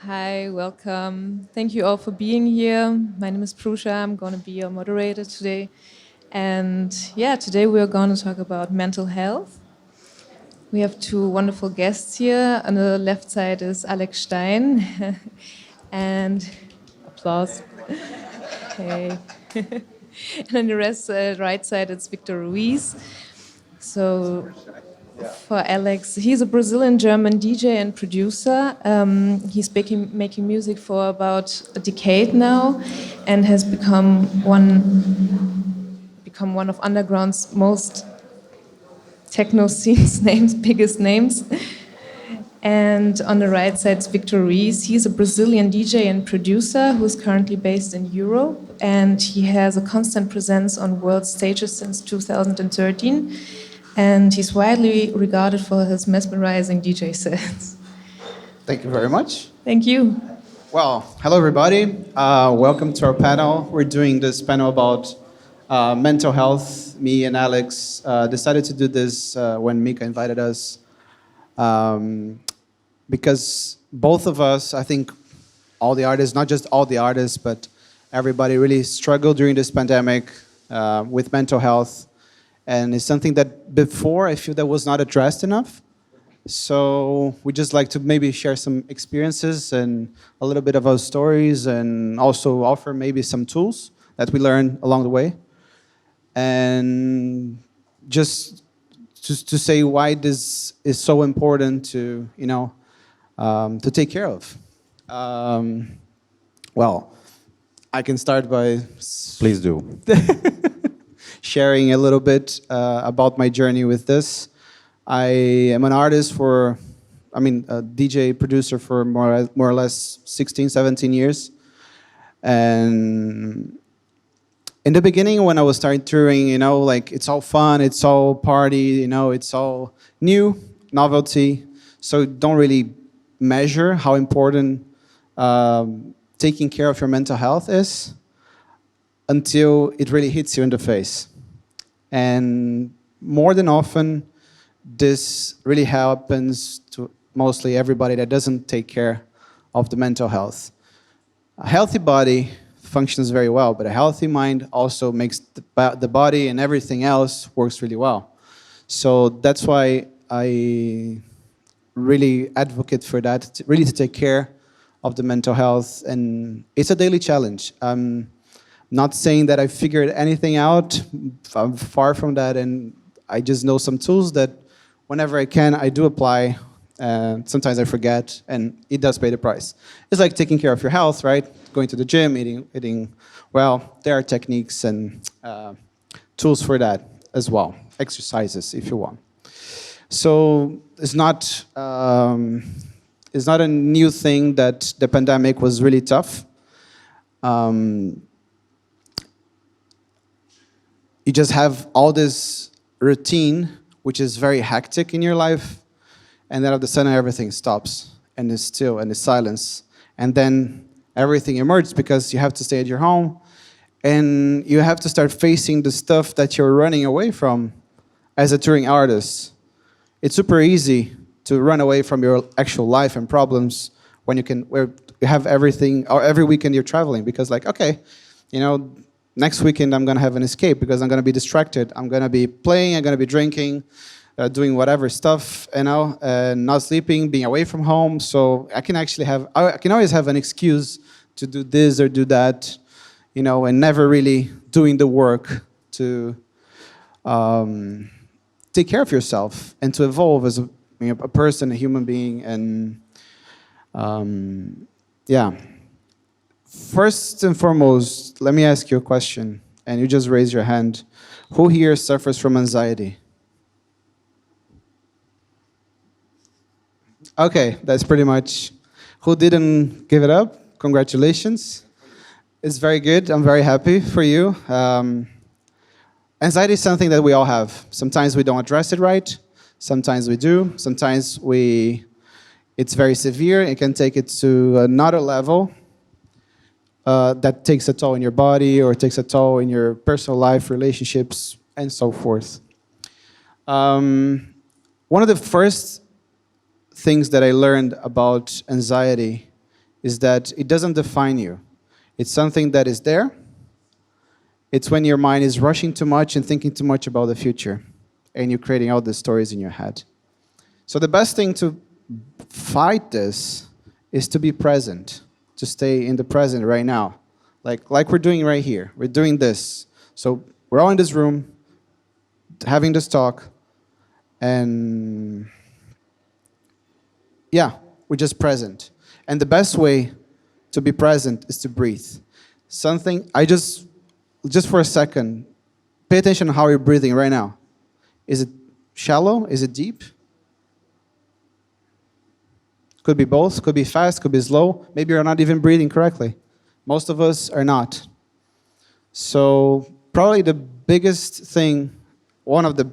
Hi, welcome. Thank you all for being here. My name is Prusha. I'm going to be your moderator today. And yeah, today we're going to talk about mental health. We have two wonderful guests here. On the left side is Alex Stein. And applause. Hey. And on the right side, it's Victor Ruiz. So for Alex, he's a Brazilian-German DJ and producer. He's making music for about a decade now, and has become one of underground's most techno scene's biggest names. And on the right side is Victor Ruiz. He's a Brazilian DJ and producer who's currently based in Europe, and he has a constant presence on world stages since 2013. And he's widely regarded for his mesmerizing DJ sets. Thank you very much. Thank you. Well, hello everybody. Welcome to our panel. We're doing this panel about mental health. Me and Alex decided to do this when Mika invited us. Because both of us, I think all the artists, not just all the artists, but everybody really struggled during this pandemic with mental health. And it's something that before I feel that was not addressed enough. So we just like to maybe share some experiences and a little bit of our stories, and also offer maybe some tools that we learned along the way. And just to say why this is so important to, to take care of. Well, I can start by... Please do. Sharing a little bit about my journey with this. I am an artist a DJ producer for more or less 16, 17 years. And in the beginning, when I was starting touring, it's all fun, it's all party, it's all new, novelty. So don't really measure how important taking care of your mental health is until it really hits you in the face. And more than often, this really happens to mostly everybody that doesn't take care of the mental health. A healthy body functions very well, but a healthy mind also makes the body and everything else works really well. So that's why I really advocate for that, really to take care of the mental health. And it's a daily challenge. Not saying that I figured anything out. I'm far from that, and I just know some tools that whenever I can, I do apply. Sometimes I forget, and it does pay the price. It's like taking care of your health, right? Going to the gym, eating well. There are techniques and tools for that as well. Exercises, if you want. So it's not a new thing that the pandemic was really tough. You just have all this routine, which is very hectic in your life, and then all of a sudden everything stops, and it's still, and it's silence. And then everything emerges because you have to stay at your home, and you have to start facing the stuff that you're running away from as a touring artist. It's super easy to run away from your actual life and problems when where you have everything, or every weekend you're traveling, because okay, next weekend I'm going to have an escape because I'm going to be distracted. I'm going to be playing, I'm going to be drinking, doing whatever stuff, not sleeping, being away from home. So I can always have an excuse to do this or do that, and never really doing the work to take care of yourself and to evolve as a person, a human being. And yeah. First and foremost, let me ask you a question, and you just raise your hand. Who here suffers from anxiety? Okay, that's pretty much. Who didn't give it up? Congratulations. It's very good. I'm very happy for you. Anxiety is something that we all have. Sometimes we don't address it right. Sometimes we do. Sometimes it's very severe. It can take it to another level. That takes a toll in your body, or takes a toll in your personal life, relationships, and so forth. One of the first things that I learned about anxiety is that it doesn't define you. It's something that is there. It's when your mind is rushing too much and thinking too much about the future, and you're creating all the stories in your head. So the best thing to fight this is to be present, to stay in the present right now. Like we're doing right here. We're doing this. So we're all in this room, having this talk, and yeah, we're just present. And the best way to be present is to breathe. Something, just for a second, pay attention to how you're breathing right now. Is it shallow? Is it deep? Could be both, could be fast, could be slow. Maybe you're not even breathing correctly. Most of us are not. So probably the biggest thing, one of the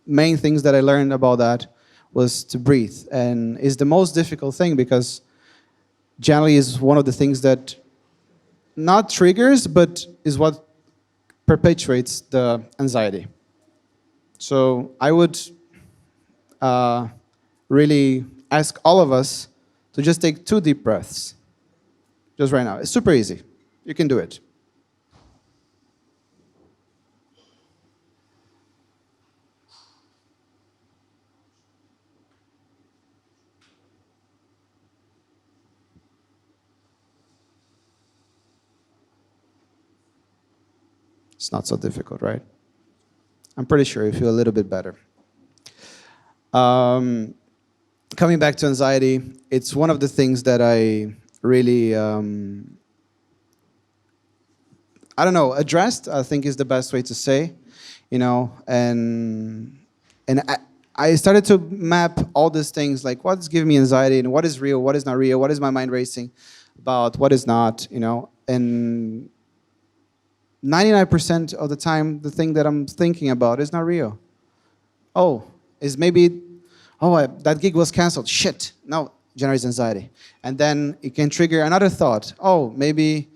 main things that I learned about that was to breathe. And it's the most difficult thing because generally is one of the things that not triggers, but is what perpetuates the anxiety. So I would really ask all of us to just take 2 deep breaths. Just right now. It's super easy. You can do it. It's not so difficult, right? I'm pretty sure you feel a little bit better. Coming back to anxiety, it's one of the things that I really, I don't know, addressed, I think is the best way to say, and I started to map all these things, like what's giving me anxiety and what is real, what is not real, what is my mind racing about, what is not, and 99% of the time, the thing that I'm thinking about is not real. Oh, is maybe, that gig was canceled. Shit. No, generates anxiety. And then it can trigger another thought. Oh, maybe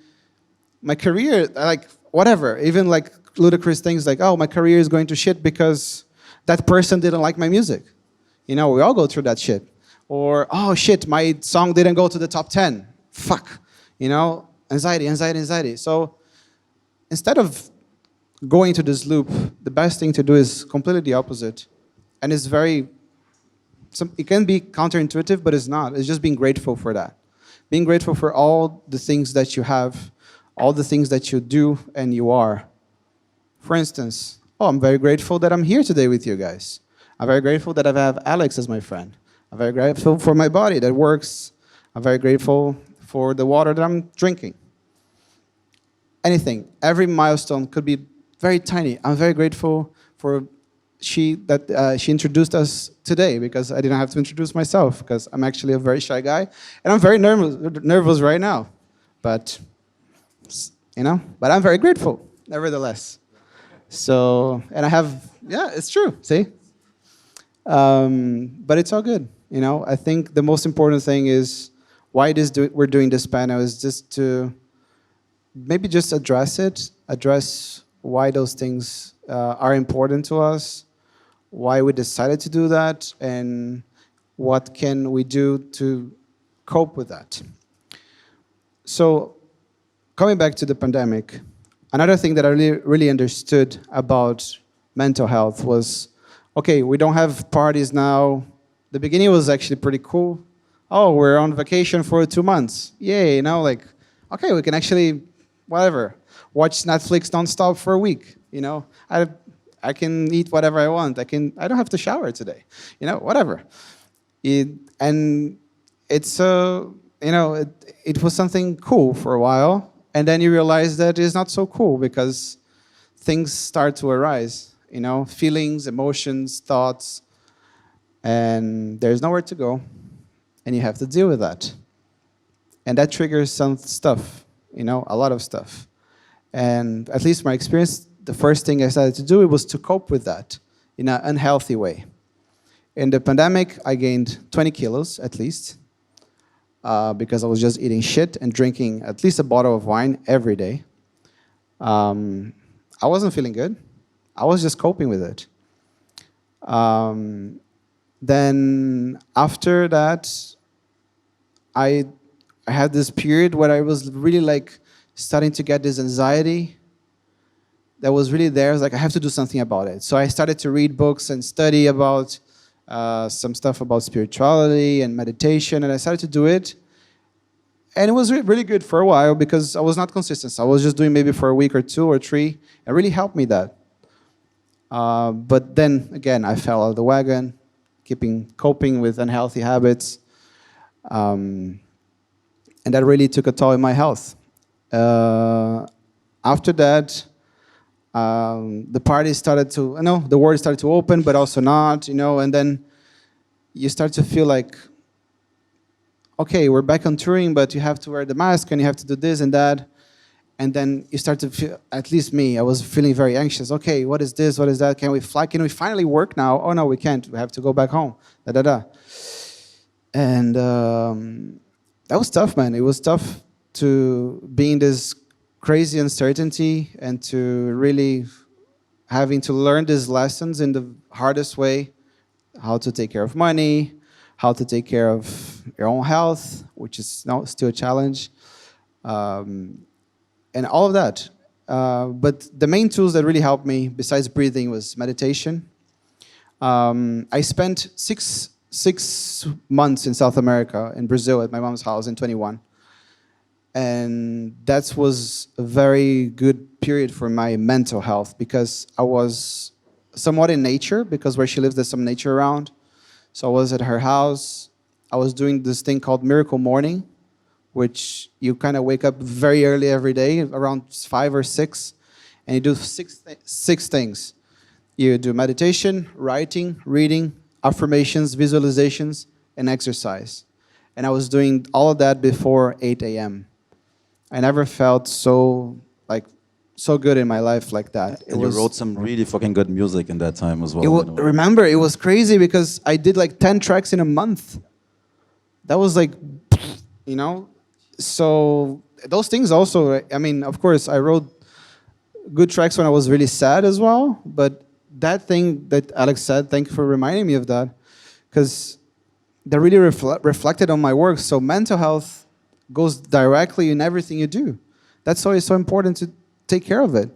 my career, like whatever, even like ludicrous things like, oh, my career is going to shit because that person didn't like my music. We all go through that shit. Or, oh shit, my song didn't go to the top 10. Fuck. Anxiety, anxiety, anxiety. So instead of going to this loop, the best thing to do is completely the opposite. And it's it can be counterintuitive, but it's not. It's just being grateful for that. Being grateful for all the things that you have, all the things that you do and you are. For instance, I'm very grateful that I'm here today with you guys. I'm very grateful that I have Alex as my friend. I'm very grateful for my body that works. I'm very grateful for the water that I'm drinking. Anything, every milestone could be very tiny. I'm very grateful for she introduced us today because I didn't have to introduce myself because I'm actually a very shy guy and I'm very nervous right now. But I'm very grateful nevertheless. So, and I have, it's true, see? But it's all good, I think the most important thing is why we're doing this panel is just to maybe just address why those things are important to us, why we decided to do that, and what can we do to cope with that. So coming back to the pandemic, another thing that I really understood about mental health was, okay, we don't have parties now. The beginning was actually pretty cool. Oh, we're on vacation for 2 months. Yay, okay, we can actually, whatever, watch Netflix nonstop for a week. I can eat whatever I want. I don't have to shower today. Whatever. It was something cool for a while, and then you realize that it's not so cool because things start to arise. Feelings, emotions, thoughts, and there's nowhere to go, and you have to deal with that. And that triggers some stuff, a lot of stuff. And at least my experience, the first thing I started to do was to cope with that in an unhealthy way. In the pandemic, I gained 20 kilos at least because I was just eating shit and drinking at least a bottle of wine every day. I wasn't feeling good. I was just coping with it. Then after that, I I had this period where I was really like starting to get this anxiety that was really there. I was like, I have to do something about it. So I started to read books and study about some stuff about spirituality and meditation, and I started to do it. And it was really good for a while because I was not consistent. So I was just doing maybe for a week or two or three. It really helped me that. But then again, I fell out of the wagon, coping with unhealthy habits. And that really took a toll in my health. After that, the party started to, the world started to open, but also not, and then you start to feel like, okay, we're back on touring, but you have to wear the mask and you have to do this and that. And then you start to feel, at least me, I was feeling very anxious. Okay, what is this? What is that? Can we fly? Can we finally work now? Oh, no, we can't. We have to go back home. Da, da, da. And that was tough, man. It was tough to be in this crazy uncertainty and to really having to learn these lessons in the hardest way, how to take care of money, how to take care of your own health, which is still a challenge, and all of that. But the main tools that really helped me, besides breathing, was meditation. I spent six months in South America, in Brazil, at my mom's house in 21. And that was a very good period for my mental health because I was somewhat in nature, because where she lives, there's some nature around. So I was at her house. I was doing this thing called Miracle Morning, which you kind of wake up very early every day, around 5 or 6, and you do six things. You do meditation, writing, reading, affirmations, visualizations, and exercise. And I was doing all of that before 8 a.m. I never felt so good in my life like that. And you wrote some really fucking good music in that time as well. Remember, it was crazy because I did like 10 tracks in a month. That was like, So those things also, I mean, of course, I wrote good tracks when I was really sad as well. But that thing that Alex said, thank you for reminding me of that, because that really reflected on my work. So mental health goes directly in everything you do. That's why it's so important to take care of it.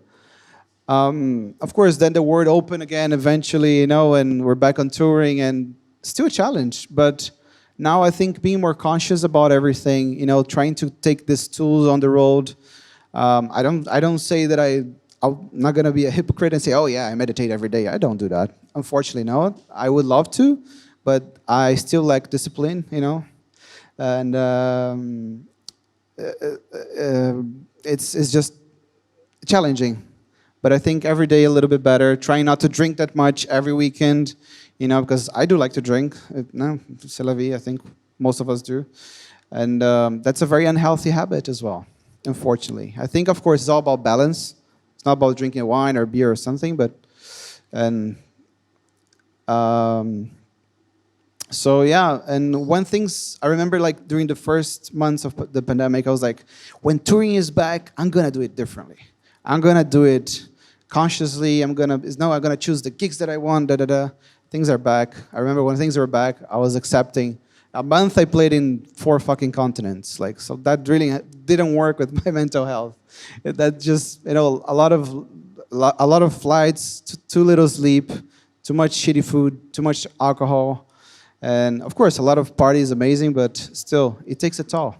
Of course, then the world opened again eventually, and we're back on touring, and still a challenge. But now I think being more conscious about everything, trying to take these tools on the road. I don't say that I'm not gonna be a hypocrite and say, oh yeah, I meditate every day. I don't do that. Unfortunately, no. I would love to, but I still lack discipline, and it's just challenging. But I think every day a little bit better. Trying not to drink that much every weekend, because I do like to drink. No, c'est la vie, I think most of us do. And that's a very unhealthy habit as well, unfortunately. I think, of course, it's all about balance. It's not about drinking wine or beer or something, but... So yeah, and one things I remember, like during the first months of the pandemic, I was like, when touring is back, I'm gonna do it differently. I'm gonna do it consciously. I'm gonna choose the gigs that I want. Da da da. Things are back. I remember when things were back, I was accepting. A month I played in 4 fucking continents. So that really didn't work with my mental health. That just a lot of flights, too little sleep, too much shitty food, too much alcohol. And of course, a lot of parties, amazing, but still, it takes a toll.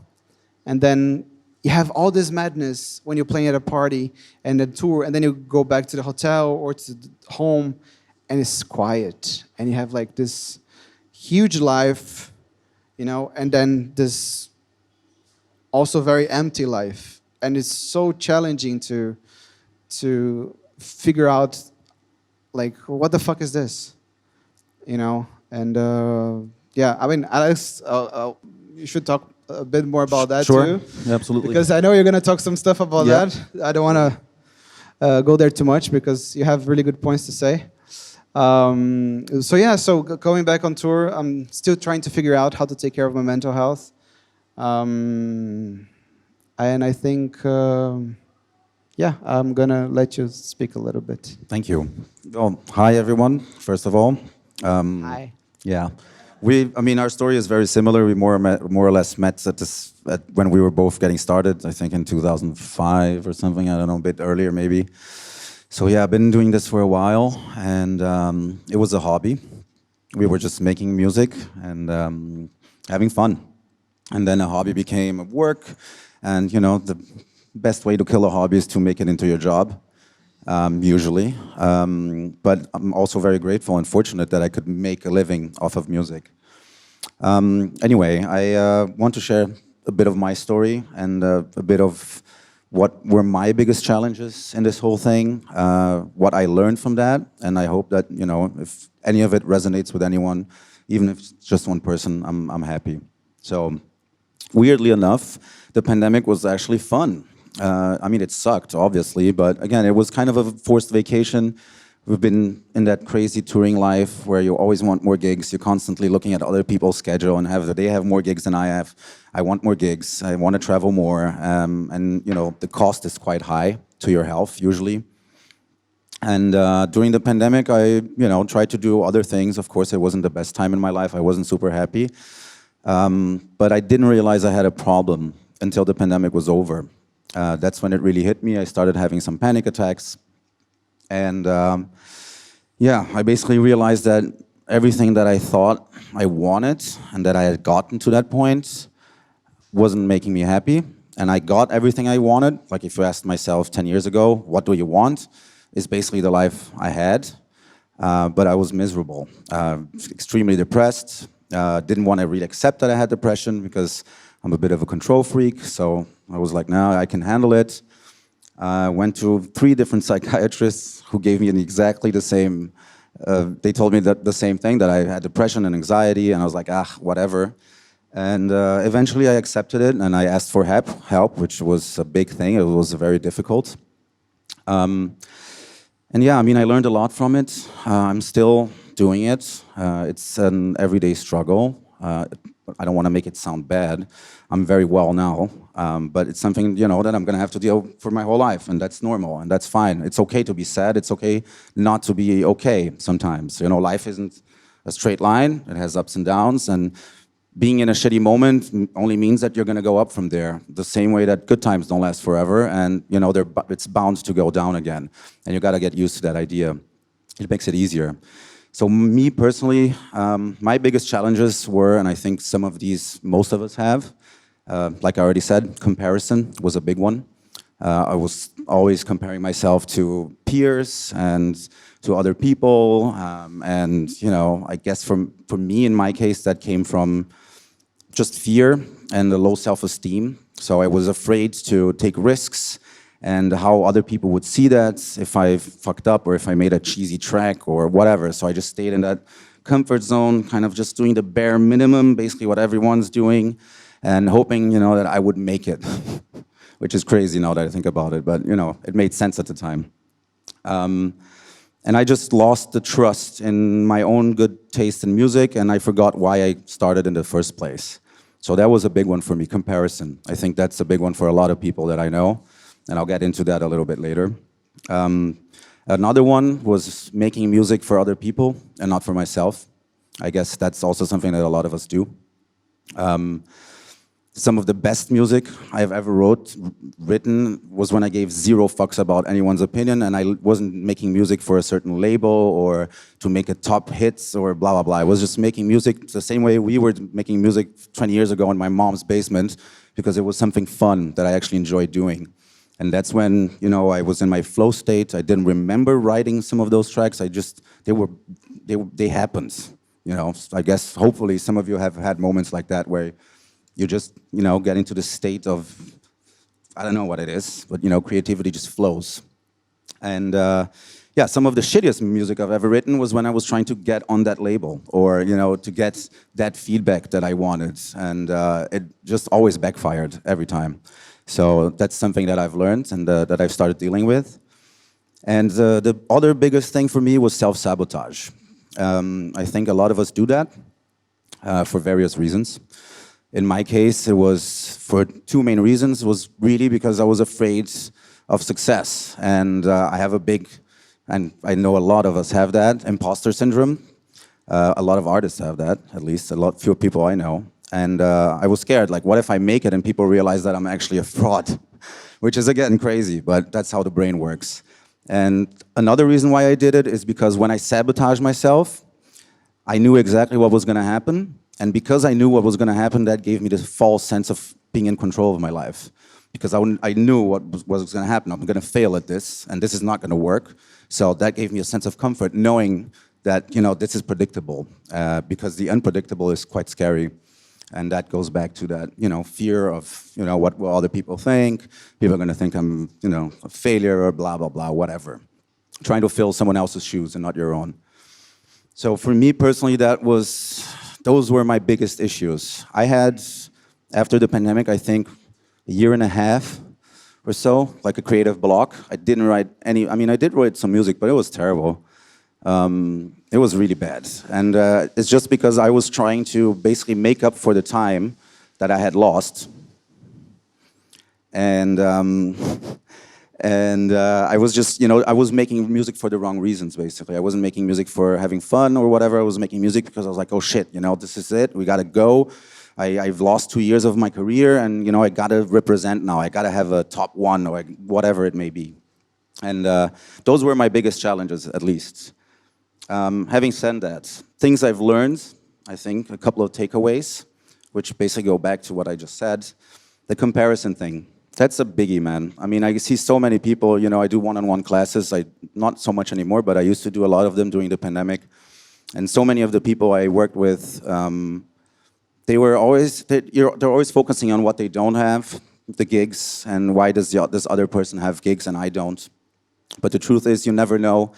And then you have all this madness when you're playing at a party and a tour, and then you go back to the hotel or to the home, and it's quiet. And you have like this huge life, and then this also very empty life. And it's so challenging to figure out, like, what the fuck is this? And yeah, I mean, Alex, you should talk a bit more about that sure. too. Yeah, absolutely. Because I know you're going to talk some stuff about that. I don't want to go there too much because you have really good points to say. So going back on tour, I'm still trying to figure out how to take care of my mental health. And I think, I'm going to let you speak a little bit. Thank you. Well, hi, everyone, first of all. Hi. Yeah. I mean, our story is very similar. We more or less met when we were both getting started, I think in 2005 or something, I don't know, a bit earlier maybe. So yeah, I've been doing this for a while, and it was a hobby. We were just making music and having fun. And then a hobby became a work, and the best way to kill a hobby is to make it into your job, usually. But I'm also very grateful and fortunate that I could make a living off of music. Anyway, I want to share a bit of my story and a bit of what were my biggest challenges in this whole thing, what I learned from that, and I hope that, if any of it resonates with anyone, even if it's just one person, I'm happy. So, weirdly enough, the pandemic was actually fun. I mean, it sucked, obviously, but again, it was kind of a forced vacation. We've been in that crazy touring life where you always want more gigs. You're constantly looking at other people's schedule and they have more gigs than I have. I want more gigs. I want to travel more. And the cost is quite high to your health usually. And during the pandemic, I tried to do other things. Of course, it wasn't the best time in my life. I wasn't super happy. But I didn't realize I had a problem until the pandemic was over. That's when it really hit me. I started having some panic attacks. And I basically realized that everything that I thought I wanted and that I had gotten to that point wasn't making me happy. And I got everything I wanted. Like if you asked myself 10 years ago, what do you want? Is basically the life I had. But I was miserable, extremely depressed. Didn't want to really accept that I had depression because I'm a bit of a control freak. So I was like, no, I can handle it. I went to 3 different psychiatrists who gave me exactly the same, they told me that the same thing, that I had depression and anxiety, and I was like, whatever. And eventually I accepted it, and I asked for help, which was a big thing. It was very difficult. And yeah, I mean, I learned a lot from it. I'm still doing it. It's an everyday struggle. I don't want to make it sound bad. I'm very well now, but it's something, that I'm going to have to deal for my whole life, and that's normal, and that's fine. It's okay to be sad. It's okay not to be okay sometimes. Life isn't a straight line. It has ups and downs, and being in a shitty moment only means that you're going to go up from there, the same way that good times don't last forever, and, it's bound to go down again, and you got to get used to that idea. It makes it easier. So me personally, my biggest challenges were, and I think some of these most of us have, like I already said, comparison was a big one. I was always comparing myself to peers and to other people, and I guess for me in my case that came from just fear and a low self-esteem. So I was afraid to take risks and how other people would see that if I fucked up or if I made a cheesy track or whatever. So I just stayed in that comfort zone, kind of just doing the bare minimum, basically what everyone's doing, and hoping, that I would make it, which is crazy now that I think about it, but, it made sense at the time. And I just lost the trust in my own good taste in music, and I forgot why I started in the first place. So that was a big one for me, comparison. I think that's a big one for a lot of people that I know. And I'll get into that a little bit later. Another one was making music for other people and not for myself. I guess that's also something that a lot of us do. Some of the best music I've ever written was when I gave 0 fucks about anyone's opinion, and I wasn't making music for a certain label or to make a top hits or blah, blah, blah. I was just making music the same way we were making music 20 years ago in my mom's basement because it was something fun that I actually enjoyed doing. And that's when, I was in my flow state. I didn't remember writing some of those tracks. They happened, I guess hopefully some of you have had moments like that where you just, get into the state of, I don't know what it is, but, creativity just flows. And some of the shittiest music I've ever written was when I was trying to get on that label or, to get that feedback that I wanted. And it just always backfired every time. So that's something that I've learned and that I've started dealing with. And the other biggest thing for me was self-sabotage. I think a lot of us do that for various reasons. In my case, it was for 2 main reasons. It was really because I was afraid of success. And I have and I know a lot of us have that, imposter syndrome. A lot of artists have that, at least a lot few people I know. And I was scared, like, what if I make it and people realize that I'm actually a fraud? Which is, again, crazy, but that's how the brain works. And another reason why I did it is because when I sabotaged myself, I knew exactly what was going to happen. And because I knew what was going to happen, that gave me this false sense of being in control of my life. Because I knew what was going to happen. I'm going to fail at this, and this is not going to work. So that gave me a sense of comfort, knowing that, you know, this is predictable. Because the unpredictable is quite scary. And that goes back to that, you know, fear of, you know, what will other people think? People are going to think I'm, you know, a failure or blah, blah, blah, whatever. Trying to fill someone else's shoes and not your own. So for me personally, those were my biggest issues. I had, after the pandemic, I think, a year and a half or so, like a creative block. I didn't write any, I mean, I did write some music, but it was terrible. It was really bad. And it's just because I was trying to basically make up for the time that I had lost. And I was just, you know, I was making music for the wrong reasons, basically. I wasn't making music for having fun or whatever. I was making music because I was like, oh shit, you know, this is it. We gotta go. I've lost 2 years of my career, and, you know, I gotta represent now. I gotta have a top one or whatever it may be. And those were my biggest challenges, at least. Having said that, things I've learned, I think, a couple of takeaways, which basically go back to what I just said. The comparison thing, that's a biggie, man. I mean, I see so many people, you know, I do one-on-one classes, not so much anymore, but I used to do a lot of them during the pandemic. And so many of the people I worked with, they're always focusing on what they don't have, the gigs, and why does this other person have gigs and I don't. But the truth is, you never know.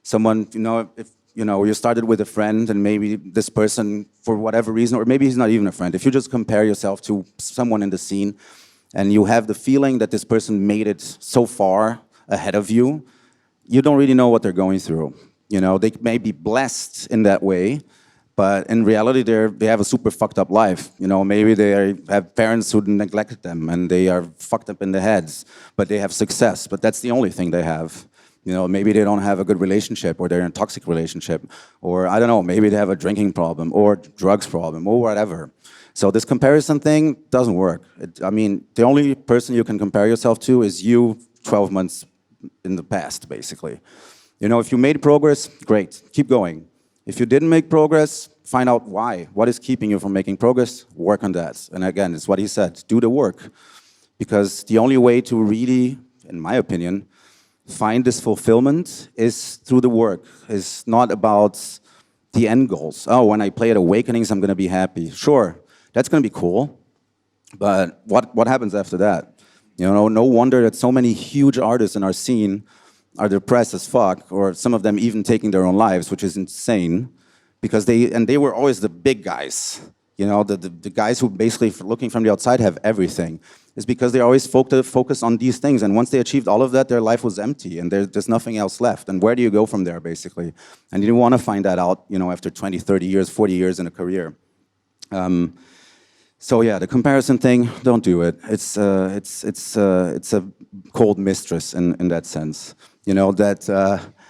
Someone, you know, if you know, you started with a friend and maybe this person, for whatever reason, or maybe he's not even a friend, if you just compare yourself to someone in the scene and you have the feeling that this person made it so far ahead of you, you don't really know what they're going through. You know, they may be blessed in that way, but in reality, they have a super fucked up life. You know, maybe they have parents who neglected them and they are fucked up in the heads, but they have success, but that's the only thing they have. You know, maybe they don't have a good relationship, or they're in a toxic relationship, or I don't know, maybe they have a drinking problem or drugs problem or whatever. So this comparison thing doesn't work. I mean, the only person you can compare yourself to is you 12 months in the past, basically. You know, if you made progress, great, keep going. If you didn't make progress, find out why. What is keeping you from making progress? Work on that. And again, it's what he said, do the work. Because the only way to really, in my opinion, find this fulfillment is through the work. It's not about the end goals. Oh, when I play at Awakenings, I'm going to be happy. Sure, that's going to be cool. But what happens after that? You know, no wonder that so many huge artists in our scene are depressed as fuck, or some of them even taking their own lives, which is insane, because they were always the big guys. You know, the guys who basically, looking from the outside, have everything. It's because they always focus on these things, and once they achieved all of that, their life was empty, and there's nothing else left. And where do you go from there, basically? And you want to find that out, you know, after 20, 30 years, 40 years in a career. So yeah, the comparison thing, don't do it. It's a cold mistress in that sense. You know, that...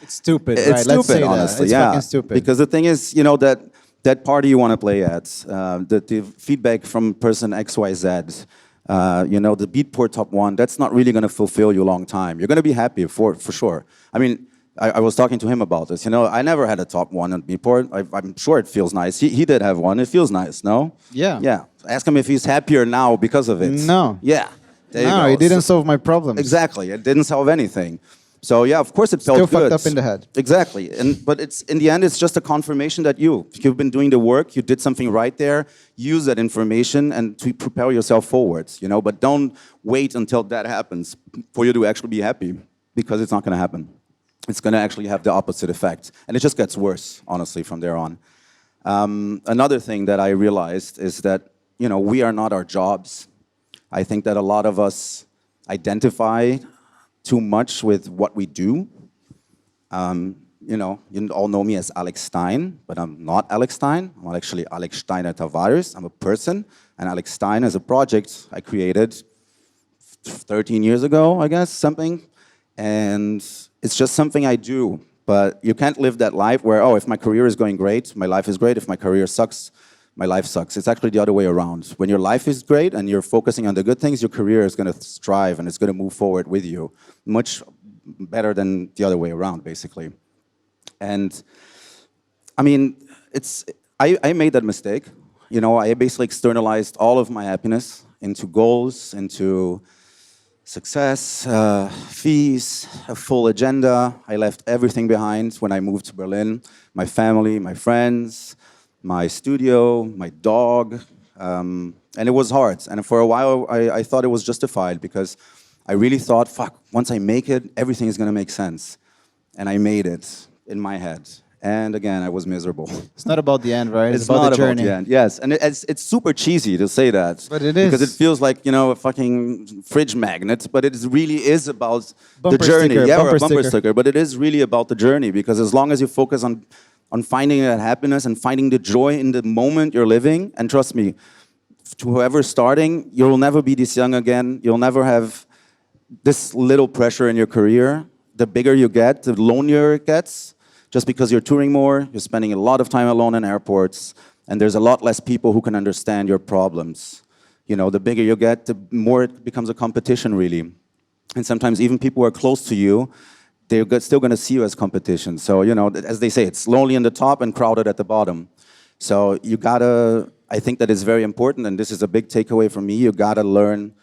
it's stupid, it's right? stupid, Let's say honestly. It's fucking stupid. Because the thing is, you know, that party you want to play at, the feedback from person XYZ, you know, the Beatport top one, that's not really going to fulfill you a long time. You're going to be happy for sure. I mean, I was talking to him about this. You know, I never had a top one on Beatport. I'm sure it feels nice. He did have one. It feels nice, no? Yeah. Yeah. Ask him if he's happier now because of it. No. Yeah. There you No, go. it didn't solve my problems. Exactly. It didn't solve anything. So yeah, of course it felt Still good. fucked up in the head. Exactly. But it's in the end, it's just a confirmation that you've been doing the work, you did something right there. Use that information and to propel yourself forwards. You know, but don't wait until that happens for you to actually be happy, because it's not going to happen. It's going to actually have the opposite effect, and it just gets worse, honestly, from there on. Another thing that I realized is that, you know, we are not our jobs. I think that a lot of us identify too much with what we do. You know, you all know me as Alex Stein, but I'm not Alex Stein. I'm actually Alex Steiner Tavares. I'm a person, and Alex Stein is a project I created 13 years ago, I guess, something. And it's just something I do But you can't live that life where, oh, if my career is going great, my life is great. If my career sucks, my life sucks. It's actually the other way around. When your life is great and you're focusing on the good things, your career is going to strive and it's going to move forward with you much better than the other way around, basically. And I mean, I made that mistake. You know, I basically externalized all of my happiness into goals, into success, fees, a full agenda. I left everything behind when I moved to Berlin. My family, my friends, my studio, my dog. And it was hard. And for a while, I thought it was justified because I really thought, fuck, once I make it, everything is going to make sense. And I made it in my head. And again, I was miserable. It's not about the end, right? It's about not the journey. about the end, yes. And it's super cheesy to say that. But it is. Because it feels like, you know, a fucking fridge magnet. But it really is about Bumper the journey. sticker, Yeah, or bumper a bumper sticker. sticker. But it is really about the journey. Because as long as you focus on finding that happiness and finding the joy in the moment you're living, and trust me, to whoever's starting, you'll never be this young again. You'll never have this little pressure in your career. The bigger you get, the lonelier it gets. Just because you're touring more, you're spending a lot of time alone in airports, and there's a lot less people who can understand your problems. You know, the bigger you get, the more it becomes a competition, really. And sometimes even people who are close to you, they're still going to see you as competition. So, you know, as they say, it's lonely in the top and crowded at the bottom. So you gotta, I think that is very important, and this is a big takeaway from me, you gotta learn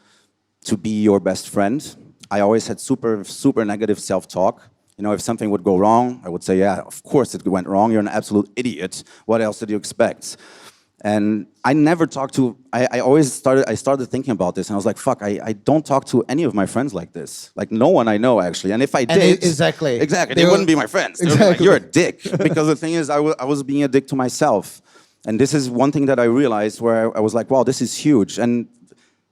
to be your best friend. I always had super, super negative self-talk. You know, if something would go wrong, I would say, yeah, of course it went wrong. You're an absolute idiot. What else did you expect? And I never talked to, I started thinking about this and I was like, fuck, I don't talk to any of my friends like this. Like no one I know actually. And if I did, exactly, they wouldn't be my friends. They would be like, you're a dick. Because the thing is, I was being a dick to myself. And this is one thing that I realized where I was like, wow, this is huge. And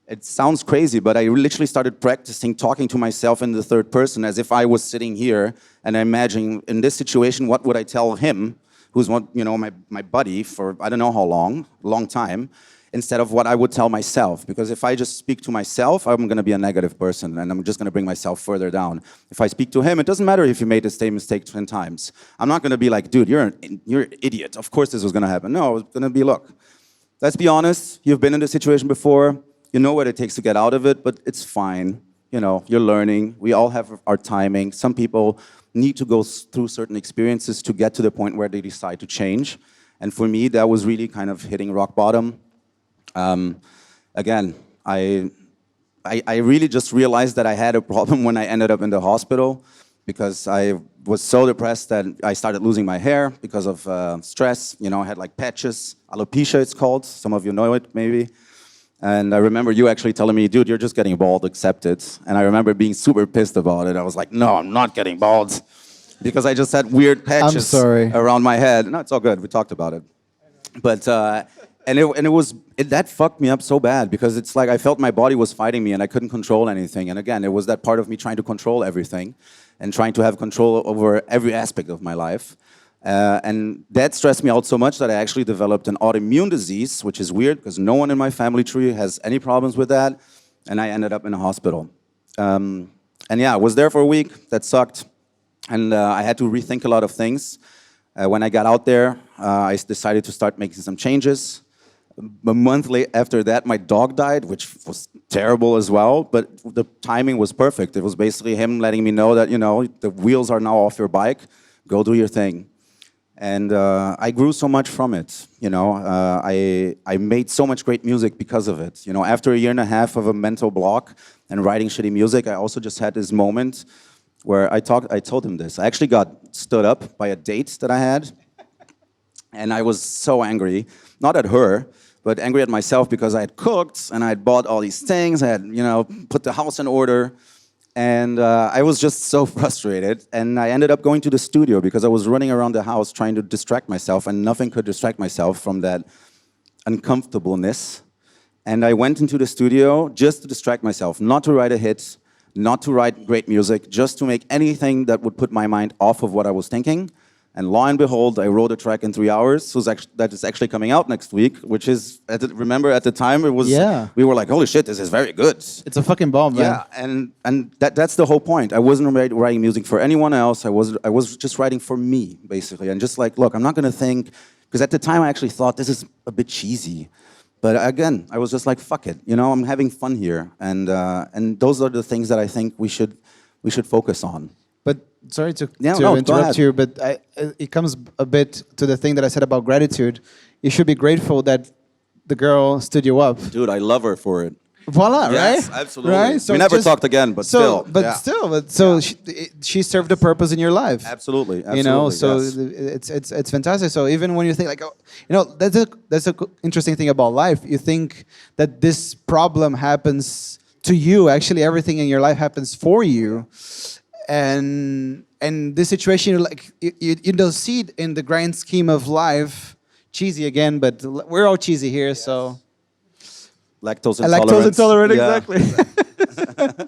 it sounds crazy, but I literally started practicing talking to myself in the third person as if I was sitting here and I imagine in this situation, what would I tell him, who's one, you know, my buddy for I don't know how long time, instead of what I would tell myself. Because if I just speak to myself, I'm going to be a negative person and I'm just going to bring myself further down. If I speak to him, it doesn't matter if you made the same mistake 10 times. I'm not going to be like, dude, you're an idiot. Of course this was going to happen. No, it's going to be, look, let's be honest. You've been in this situation before. You know what it takes to get out of it, but it's fine. You know, you're learning. We all have our timing. Some people need to go through certain experiences to get to the point where they decide to change. And for me, that was really kind of hitting rock bottom. Again, I really just realized that I had a problem when I ended up in the hospital because I was so depressed that I started losing my hair because of stress. You know, I had like patches, alopecia it's called. Some of you know it maybe. And I remember you actually telling me, dude, you're just getting bald, accept it. And I remember being super pissed about it. I was like, no, I'm not getting bald. Because I just had weird patches around my head. No, it's all good. We talked about it. But, that fucked me up so bad because it's like I felt my body was fighting me and I couldn't control anything. And again, it was that part of me trying to control everything and trying to have control over every aspect of my life. And that stressed me out so much that I actually developed an autoimmune disease, which is weird because no one in my family tree has any problems with that. And I ended up in a hospital. And yeah, I was there for a week. That sucked. And I had to rethink a lot of things. When I got out there, I decided to start making some changes. A month after that, my dog died, which was terrible as well. But the timing was perfect. It was basically him letting me know that, you know, the wheels are now off your bike. Go do your thing. And I grew so much from it, you know. I made so much great music because of it. You know, after a year and a half of a mental block and writing shitty music, I also just had this moment where I told him this. I actually got stood up by a date that I had. And I was so angry, not at her, but angry at myself because I had cooked and I had bought all these things. I had, you know, put the house in order. And I was just so frustrated. And I ended up going to the studio because I was running around the house trying to distract myself, and nothing could distract myself from that uncomfortableness. And I went into the studio just to distract myself, not to write a hit, not to write great music, just to make anything that would put my mind off of what I was thinking. And lo and behold, I wrote a track in 3 hours, that is actually coming out next week, which is, remember at the time, it was, we were like, holy shit, this is very good. It's a fucking bomb, man. Yeah, and that's the whole point. I wasn't writing music for anyone else. I was just writing for me, basically. And just like, look, I'm not going to think, because at the time I actually thought this is a bit cheesy. But again, I was just like, fuck it, I'm having fun here. And those are the things that I think we should focus on. But sorry to no, interrupt you, but it comes a bit to the thing that I said about gratitude. You should be grateful that the girl stood you up. Dude, I love her for it. Voila, yes, right? Absolutely. Right? So we never talked again, but still. She served a purpose in your life. Absolutely. So yes. it's fantastic. So even when you think like, that's a interesting thing about life. You think that this problem happens to you. Actually, everything in your life happens for you. And this situation, like you don't see it in the grand scheme of life. Cheesy again, but we're all cheesy here, yes. So lactose intolerant. Lactose intolerant, exactly.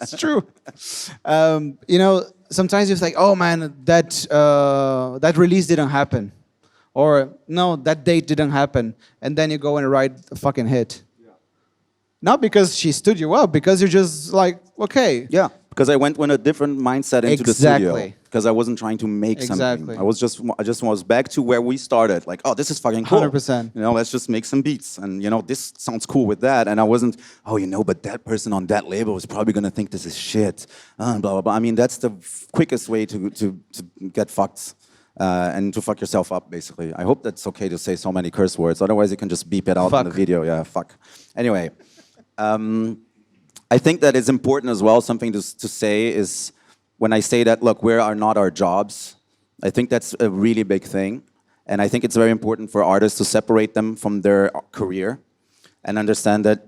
It's true. Sometimes you think, oh man, that release didn't happen, or no, that date didn't happen, and then you go and write a fucking hit. Yeah. Not because she stood you up, because you're just like, okay. Yeah. Because I went with a different mindset into the studio. Because I wasn't trying to make something. I just was back to where we started. Like, oh, this is fucking cool. 100%. Let's just make some beats. And, this sounds cool with that. And I wasn't, but that person on that label is probably going to think this is shit. Blah, blah, blah. I mean, that's the quickest way to get fucked. And to fuck yourself up, basically. I hope that's okay to say so many curse words. Otherwise, you can just beep it out in the video. Yeah, fuck. Anyway. I think that it's important as well, something to say is when I say that, look, we are not our jobs, I think that's a really big thing. And I think it's very important for artists to separate them from their career and understand that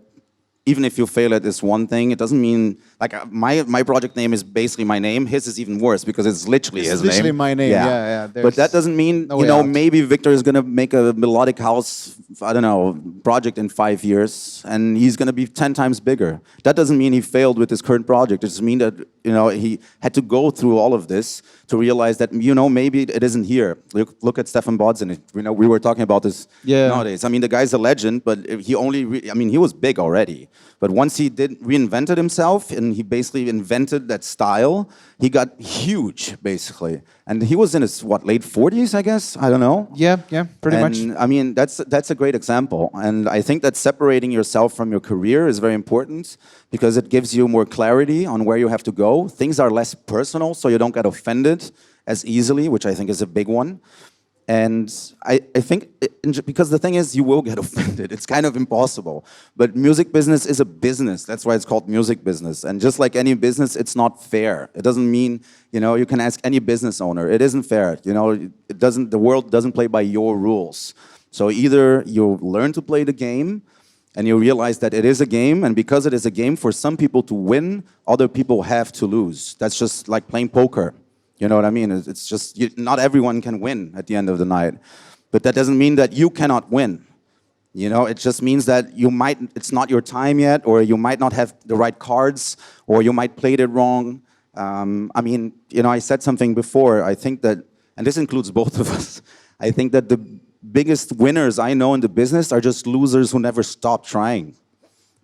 even if you fail at this one thing, it doesn't mean, like my project name is basically my name. His is even worse because it's literally his name. It's literally my name, yeah. But that doesn't mean, maybe Victor is going to make a melodic house, I don't know, project in 5 years, and he's going to be 10 times bigger. That doesn't mean he failed with his current project. It just means that, he had to go through all of this to realize that, maybe it isn't here. Look at Stefan Bodzin. We were talking about this nowadays. I mean, the guy's a legend, but he he was big already. But once he reinvented himself and he basically invented that style, he got huge, basically. And he was in his, late 40s, I guess? I don't know. Yeah, pretty much. I mean, that's a great example. And I think that separating yourself from your career is very important because it gives you more clarity on where you have to go. Things are less personal, so you don't get offended as easily, which I think is a big one. And I think, because the thing is, you will get offended. It's kind of impossible. But music business is a business. That's why it's called music business. And just like any business, it's not fair. It doesn't mean, you can ask any business owner. It isn't fair. The world doesn't play by your rules. So either you learn to play the game and you realize that it is a game, and because it is a game, for some people to win, other people have to lose. That's just like playing poker. You know what I mean? It's just, not everyone can win at the end of the night. But that doesn't mean that you cannot win. It just means that it's not your time yet, or you might not have the right cards, or you might played it wrong. I said something before. I think that, and this includes both of us, I think that the biggest winners I know in the business are just losers who never stop trying.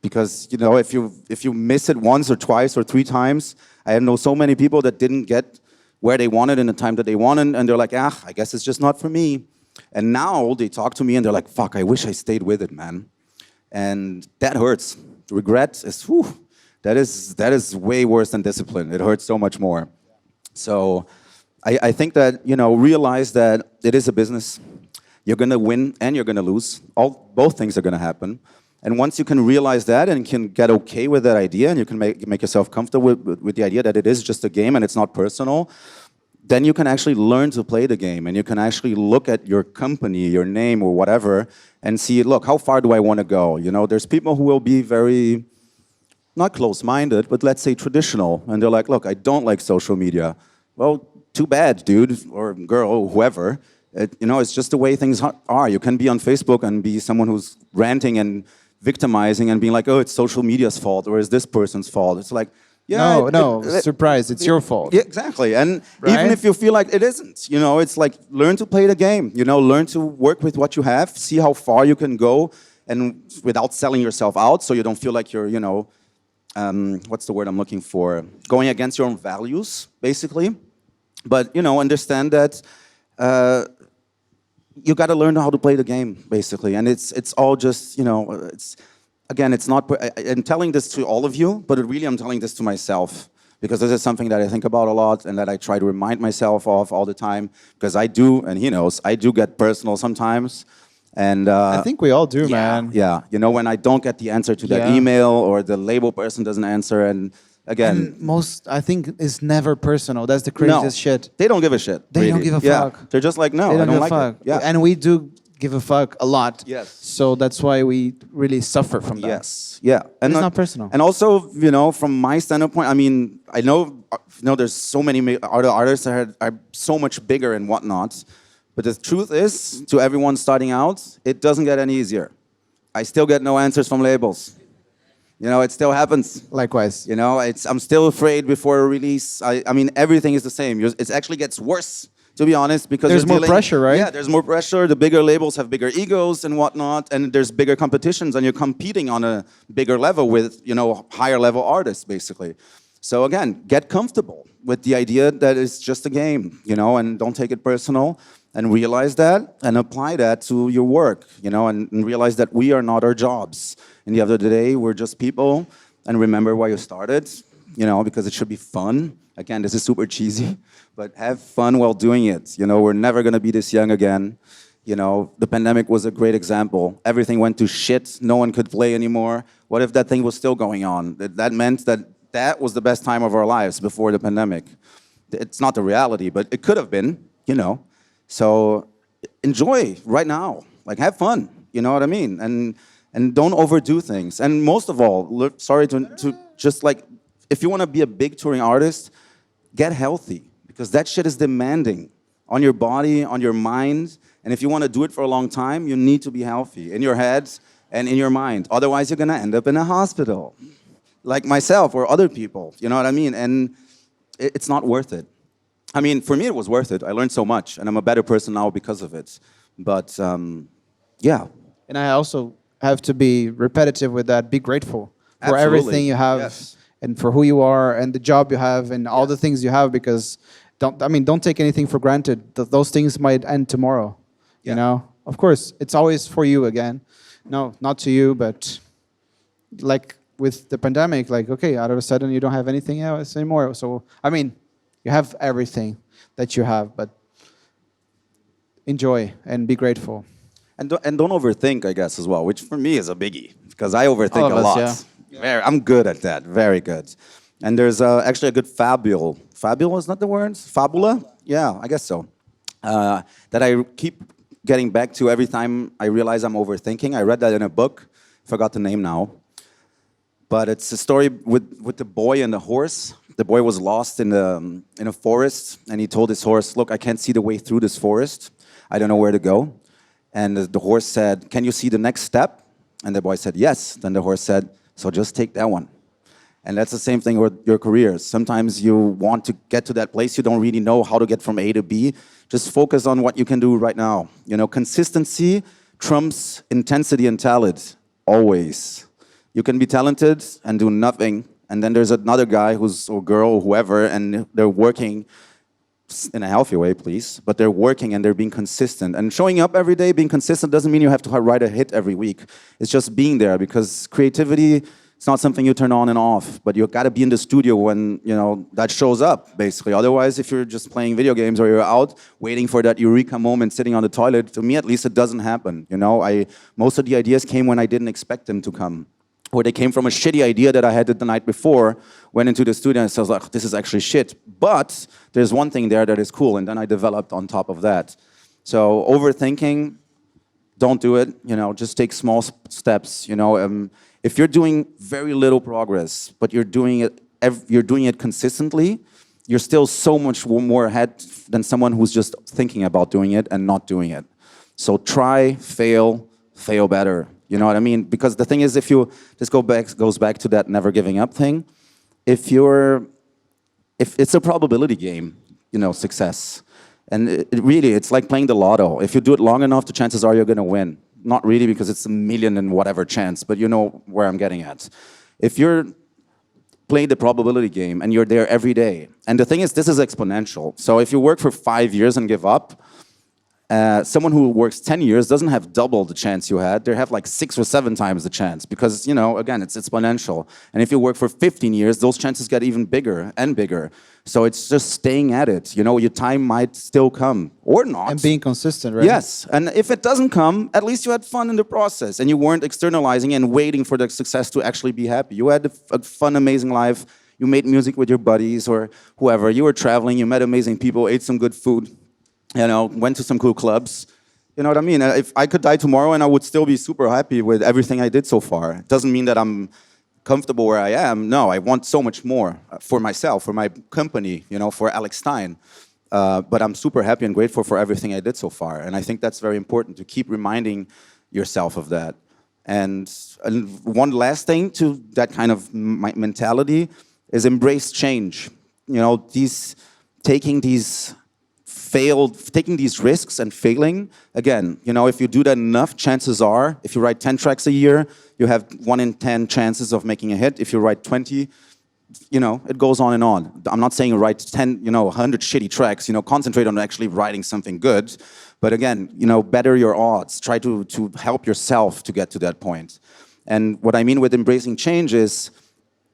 Because, if you miss it once or twice or 3 times, I know so many people that didn't get where they wanted in the time that they wanted, and they're like, I guess it's just not for me. And now they talk to me and they're like, fuck, I wish I stayed with it, man. And that hurts. Regret is, that is way worse than discipline. It hurts so much more. So I think that, realize that it is a business. You're gonna win and you're gonna lose. Both things are gonna happen. And once you can realize that and can get okay with that idea, and you can make yourself comfortable with the idea that it is just a game and it's not personal, then you can actually learn to play the game, and you can actually look at your company, your name or whatever, and see, look, how far do I want to go? There's people who will be very, not close-minded, but let's say traditional, and they're like, look, I don't like social media. Well, too bad, dude, or girl, or whoever. It's just the way things are. You can be on Facebook and be someone who's ranting and victimizing and being like, oh, it's social media's fault, or it's this person's fault. It's like, Yeah, No, surprise, it's your fault. Yeah, exactly. And even Right? if you feel like it isn't, it's like learn to play the game, learn to work with what you have, see how far you can go and without selling yourself out so you don't feel like you're, what's the word I'm looking for? Going against your own values, basically. But, understand that you got to learn how to play the game, basically. And it's all just, it's not, I'm telling this to all of you, but really I'm telling this to myself because this is something that I think about a lot and that I try to remind myself of all the time because I do, and he knows, I do get personal sometimes. And I think we all do, man. yeah, when I don't get the answer to that email or the label person doesn't answer, and again, And most, I think, is never personal. That's the craziest shit. they don't give a shit. They don't really. give a Yeah. fuck. They're just like, no, They I don't don't give a like fuck. it. Yeah. And we do give a fuck a lot. Yes. So that's why we really suffer from that. Yes, yeah, and It's not personal. And also, from my standpoint, I mean, I know, there's so many other artists that are so much bigger and whatnot, but the truth is, to everyone starting out, it doesn't get any easier. I still get no answers from labels. It still happens. Likewise. I'm still afraid before a release. I mean, everything is the same. It actually gets worse, to be honest, because There's you're more pressure, right? Yeah, there's more pressure. The bigger labels have bigger egos and whatnot, and there's bigger competitions, and you're competing on a bigger level with, higher level artists, basically. So again, get comfortable with the idea that it's just a game, and don't take it personal, and realize that and apply that to your work, and realize that we are not our jobs. In the end of the day, we're just people, and remember why you started, because it should be fun. Again, this is super cheesy, but have fun while doing it. We're never gonna be this young again. The pandemic was a great example. Everything went to shit. No one could play anymore. What if that thing was still going on? That meant that was the best time of our lives before the pandemic. It's not the reality, but it could have been, So enjoy right now. Like, have fun. You know what I mean? And don't overdo things. And most of all, sorry to just like, if you want to be a big touring artist, get healthy because that shit is demanding on your body, on your mind. And if you want to do it for a long time, you need to be healthy in your head and in your mind. Otherwise, you're going to end up in a hospital, like myself or other people. You know what I mean? And it's not worth it. I mean, for me, it was worth it. I learned so much, and I'm a better person now because of it. But yeah. And I also have to be repetitive with that. Be grateful for Absolutely. everything you have. Yes. And for who you are and the job you have and all the things you have because don't take anything for granted. Those things might end tomorrow. Yeah. Of course, it's always for you again. No, not to you, but like with the pandemic, like, okay, out of a sudden you don't have anything else anymore. So, I mean, you have everything that you have, but enjoy and be grateful. And don't overthink, I guess, as well, which for me is a biggie because I overthink All of a us, lot. yeah. I'm good at that, very good. And there's actually a good fabule. Fabule is not the word? Fabula? Yeah, I guess so. That I keep getting back to every time I realize I'm overthinking. I read that in a book, forgot the name now. But it's a story with the boy and the horse. The boy was lost in a forest, and he told his horse, "Look, I can't see the way through this forest. I don't know where to go." And the horse said, "Can you see the next step?" And the boy said, "Yes." Then the horse said, "So just take that one." And that's the same thing with your careers. Sometimes you want to get to that place, you don't really know how to get from A to B. Just focus on what you can do right now. Consistency trumps intensity and talent, always. You can be talented and do nothing, and then there's another guy or girl or whoever, and they're working in a healthy way, please, but they're working and they're being consistent. And showing up every day, being consistent, doesn't mean you have to write a hit every week. It's just being there, because creativity, it's not something you turn on and off, but you've got to be in the studio when, that shows up, basically. Otherwise, if you're just playing video games or you're out waiting for that eureka moment sitting on the toilet, to me at least, it doesn't happen. Most of the ideas came when I didn't expect them to come. Or they came from a shitty idea that I had the night before, went into the studio and said, like, this is actually shit. But there's one thing there that is cool, and then I developed on top of that. So overthinking, don't do it. Just take small steps. If you're doing very little progress, but you're doing it consistently, you're still so much more ahead than someone who's just thinking about doing it and not doing it. So try, fail better. You know what I mean? Because the thing is, if you this goes back to that never giving up thing, if you're, if it's a probability game, you know, success. And it really, it's like playing the lotto. If you do it long enough, the chances are you're going to win. Not really because it's a million and whatever chance, but you know where I'm getting at. If you're playing the probability game and you're there every day, and the thing is, this is exponential. So if you work for 5 years and give up, someone who works 10 years doesn't have double the chance you had. They have like 6 or 7 times the chance because, you know, again, it's exponential. And if you work for 15 years, those chances get even bigger and bigger. So it's just staying at it. You know, your time might still come or not. And being consistent, right? Yes. And if it doesn't come, at least you had fun in the process and you weren't externalizing and waiting for the success to actually be happy. You had a fun, amazing life. You made music with your buddies or whoever. You were traveling, you met amazing people, ate some good food. You know, went to some cool clubs. You know what I mean? If I could die tomorrow and I would still be super happy with everything I did so far. It doesn't mean that I'm comfortable where I am. No, I want so much more for myself, for my company, you know, for Alex Stein. But I'm super happy and grateful for everything I did so far. And I think that's very important to keep reminding yourself of that. And one last thing to that kind of mentality is embrace change. You know, taking these risks and failing, again, you know, if you do that enough, chances are, if you write 10 tracks a year, you have 1 in 10 chances of making a hit. If you write 20, you know, it goes on and on. I'm not saying write 10, you know, 100 shitty tracks, you know, concentrate on actually writing something good. But again, you know, better your odds. Try to help yourself to get to that point. And what I mean with embracing change is,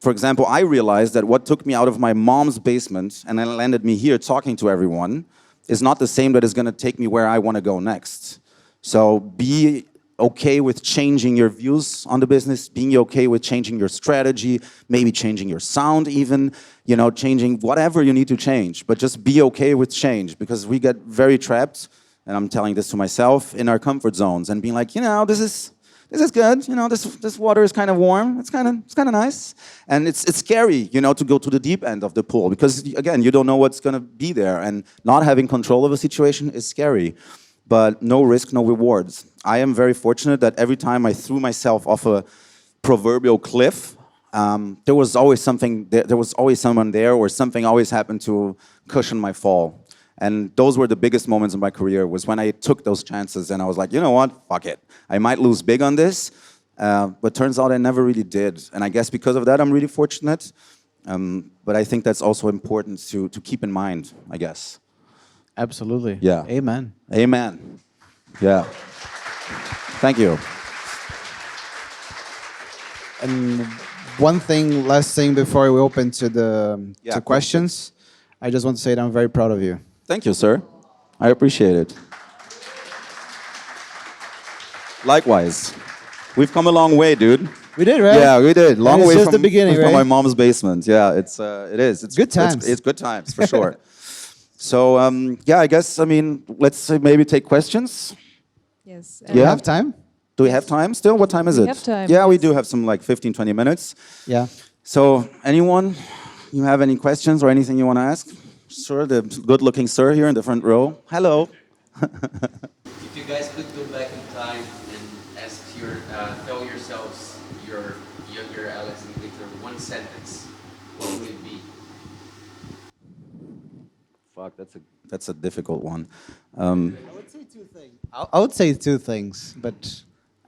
for example, I realized that what took me out of my mom's basement and then landed me here talking to everyone is not the same that is going to take me where I want to go next. So be okay with changing your views on the business, being okay with changing your strategy, maybe changing your sound even, you know, changing whatever you need to change. But just be okay with change because we get very trapped, and I'm telling this to myself, in our comfort zones and being like, you know, this is good, you know, this water is kind of warm, it's kind of nice. And it's scary, you know, to go to the deep end of the pool because, again, you don't know what's going to be there. And not having control of a situation is scary. But no risk, no rewards. I am very fortunate that every time I threw myself off a proverbial cliff, there was always something, there was always someone there or something always happened to cushion my fall. And those were the biggest moments in my career, was when I took those chances and I was like, you know what, fuck it. I might lose big on this, but turns out I never really did. And I guess because of that, I'm really fortunate. But I think that's also important to keep in mind, I guess. Absolutely. Yeah. Amen. Amen. Yeah. Thank you. And one thing, last thing before we open to the Yeah, questions, I just want to say that I'm very proud of you. Thank you, sir. I appreciate it. Likewise. We've come a long way, dude. We did, right? Yeah, we did. Long it's way just from the beginning, from right? my mom's basement. Yeah, it is. It's Good times. It's good times for sure. So yeah, I guess let's maybe take questions. Yes. Do we Yeah. have time? Do we have time still? What time is We it? have time, Yeah, we yes. do have some like 15, 20 minutes. Yeah. So anyone, you have any questions or anything you want to ask? Sir, the good-looking sir here in the front row. Hello. If you guys could go back in time and tell yourselves your younger Alex and Victor one sentence, what would it be? Fuck, that's a difficult one. I would say two things. I would say two things, but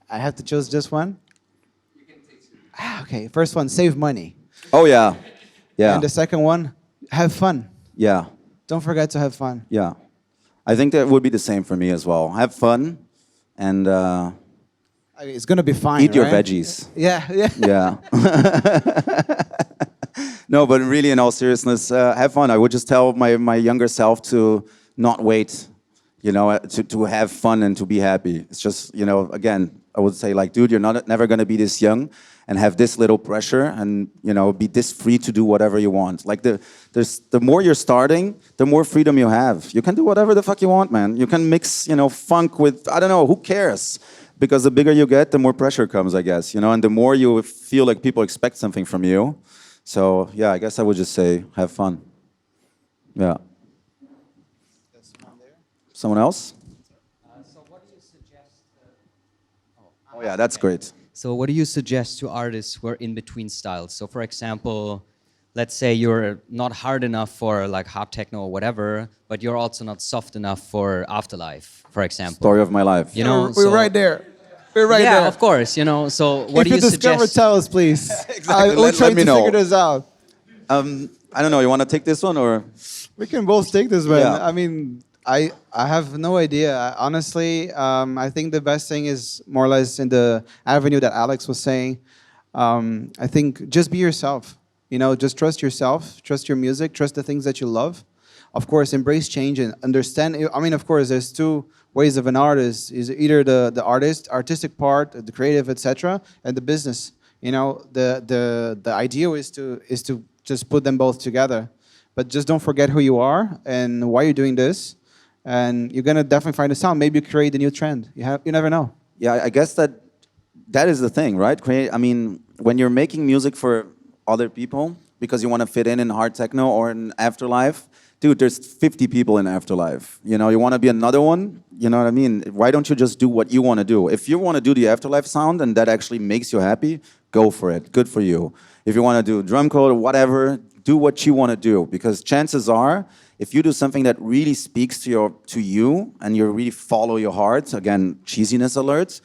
I have to choose just one. You can take two. Okay, first one, save money. Oh yeah, yeah, And the second one, have fun. yeah, Don't forget to have fun. yeah. I think that would be the same for me as well. Have fun, and I mean, it's gonna be fine. eat your right? veggies. Yeah, yeah. Yeah. No, but really, in all seriousness, have fun. I would just tell my younger self to not wait, you know, to have fun and to be happy. It's just, you know, again, I would say like, dude, you're never going to be this young and have this little pressure and, you know, be this free to do whatever you want. Like the more you're starting, the more freedom you have. You can do whatever the fuck you want, man. You can mix, you know, funk with, I don't know, who cares? Because the bigger you get, the more pressure comes, I guess, you know, and the more you feel like people expect something from you. So, yeah, I guess I would just say, have fun. Yeah. Someone else? So what do you suggest? Oh, yeah, that's great. So what do you suggest to artists who are in between styles? So for example, let's say you're not hard enough for like hard techno or whatever, but you're also not soft enough for Afterlife, for example. Story of my life. You know, we're so- right there. We're right yeah, there. of course. You know, so what If do you you discover, suggest? tell us, please. Exactly. We're Let trying me to know. figure this out. I don't know. You want to take this one or? We can both take this, man. Yeah. I mean, I have no idea. Honestly, I think the best thing is more or less in the avenue that Alex was saying. I think just be yourself. You know, just trust yourself, trust your music, trust the things that you love. Of course, embrace change and understand. I mean, of course, there's two ways of an artist: is either the artistic part, the creative, etc., and the business. You know, the idea is to just put them both together. But just don't forget who you are and why you're doing this, and you're gonna definitely find a sound. Maybe you create a new trend. You never know. Yeah, I guess that is the thing, right? I mean, when you're making music for other people because you want to fit in hard techno or in Afterlife, dude, there's 50 people in Afterlife. You know, you want to be another one? You know what I mean? Why don't you just do what you want to do? If you want to do the Afterlife sound and that actually makes you happy, go for it. Good for you. If you want to do drum code or whatever, do what you want to do. Because chances are, if you do something that really speaks to you and you really follow your heart, again, cheesiness alerts,